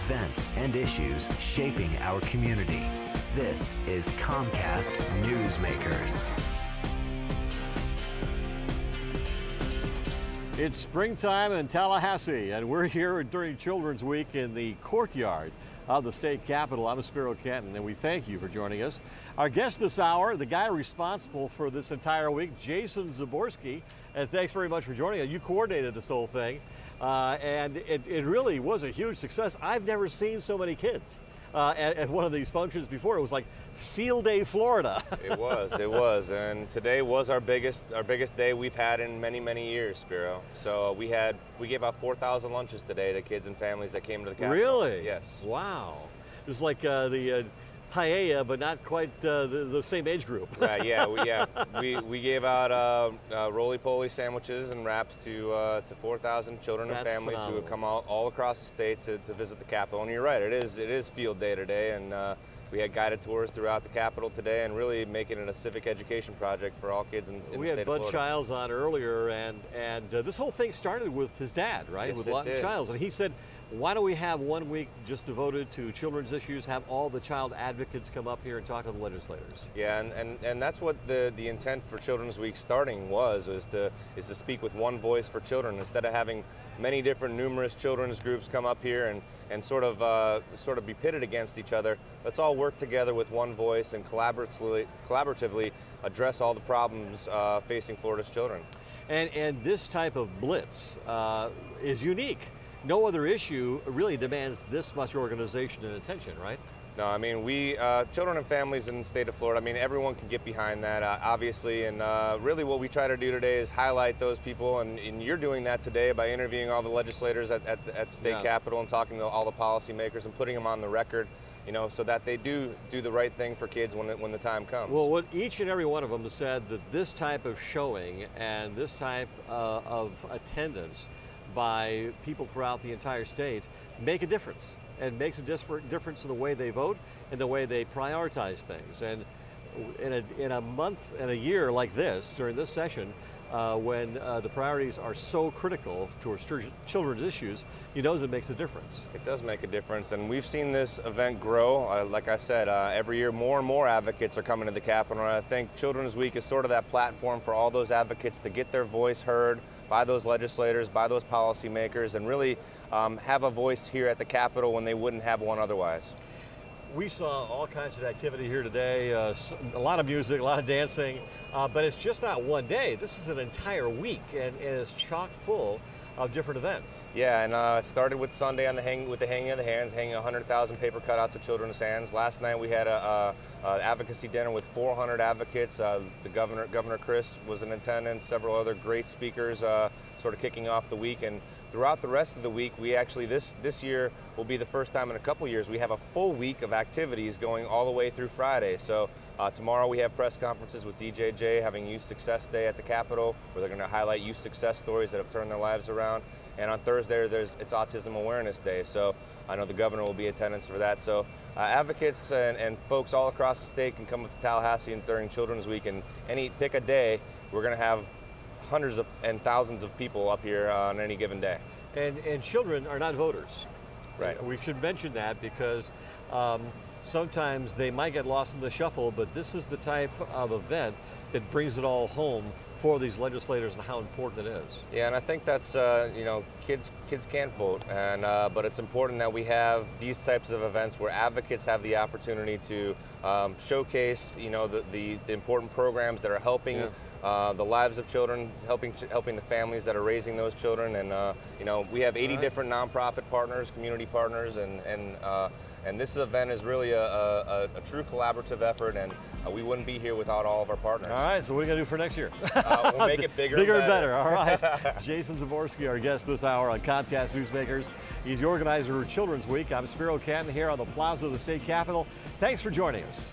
events and issues shaping our community. This is Comcast Newsmakers. It's springtime in Tallahassee, and we're here during Children's Week in the courtyard of the state capitol. I'm Spiro Canton, and we thank you for joining us. Our guest this hour, the guy responsible for this entire week, Jason Zaborske, and thanks very much for joining us. You coordinated this whole thing, and it really was a huge success. I've never seen so many kids at one of these functions before. It was like Field Day Florida. It was, and today was our biggest day we've had in many years, Spiro. So we gave out 4,000 lunches today to kids and families that came to the capitol. Really? Yes. Wow. It was like the paella, but not quite the same age group. Right. Yeah. We gave out roly-poly sandwiches and wraps to 4,000 children and families phenomenal. who have come out all across the state to visit the capitol. And you're right, it is Field Day today, and we had guided tours throughout the capitol today, and really making it a civic education project for all kids in the state of Florida. We had Bud Childs on earlier, and this whole thing started with his dad, right? Yes, with it Lawton did. Childs, and he said, why don't we have 1 week just devoted to children's issues, have all the child advocates come up here and talk to the legislators? Yeah, and that's what the intent for Children's Week starting was to speak with one voice for children, instead of having many different numerous children's groups come up here and sort of be pitted against each other. Let's all work together with one voice and collaboratively address all the problems facing Florida's children. And this type of blitz is unique. No other issue really demands this much organization and attention, right? No, I mean, we, children and families in the state of Florida, I mean, everyone can get behind that, obviously, and really what we try to do today is highlight those people, and you're doing that today by interviewing all the legislators at the state capitol and talking to all the policymakers and putting them on the record, you know, so that they do the right thing for kids when the time comes. Well, what each and every one of them said that this type of showing and this type of attendance by people throughout the entire state make a difference, and makes a difference in the way they vote and the way they prioritize things. And in a month and a year like this, during this session, when the priorities are so critical towards children's issues, he knows it makes a difference. It does make a difference, and we've seen this event grow. Like I said, every year more and more advocates are coming to the Capitol, and I think Children's Week is sort of that platform for all those advocates to get their voice heard by those legislators, by those policymakers, and really have a voice here at the Capitol when they wouldn't have one otherwise. We saw all kinds of activity here today, a lot of music, a lot of dancing, but it's just not one day. This is an entire week, and it's chock full of different events. Yeah, and it started with Sunday with the hanging of the hands, hanging 100,000 paper cutouts of children's hands. Last night we had a advocacy dinner with 400 advocates. The Governor Chris was in attendance, several other great speakers sort of kicking off the week. And throughout the rest of the week, we actually, this year will be the first time in a couple years, we have a full week of activities going all the way through Friday. So tomorrow we have press conferences with DJJ having Youth Success Day at the Capitol, where they're going to highlight youth success stories that have turned their lives around. And on Thursday, it's Autism Awareness Day. So I know the governor will be in attendance for that. So advocates and folks all across the state can come up to Tallahassee during Children's Week and pick a day. We're going to have hundreds and thousands of people up here on any given day. And children are not voters. Right. We should mention that because sometimes they might get lost in the shuffle, but this is the type of event that brings it all home for these legislators and how important it is. Yeah, and I think that's, kids can't vote, and but it's important that we have these types of events where advocates have the opportunity to showcase, the important programs that are helping the lives of children, helping the families that are raising those children, and we have 80 different nonprofit partners, community partners, and this event is really a true collaborative effort, and we wouldn't be here without all of our partners. All right, so what are you going to do for next year? We'll make it bigger and better. All right. Jason Zaborske, our guest this hour on Comcast Newsmakers. He's the organizer of Children's Week. I'm Spiro Canton here on the plaza of the state capitol. Thanks for joining us.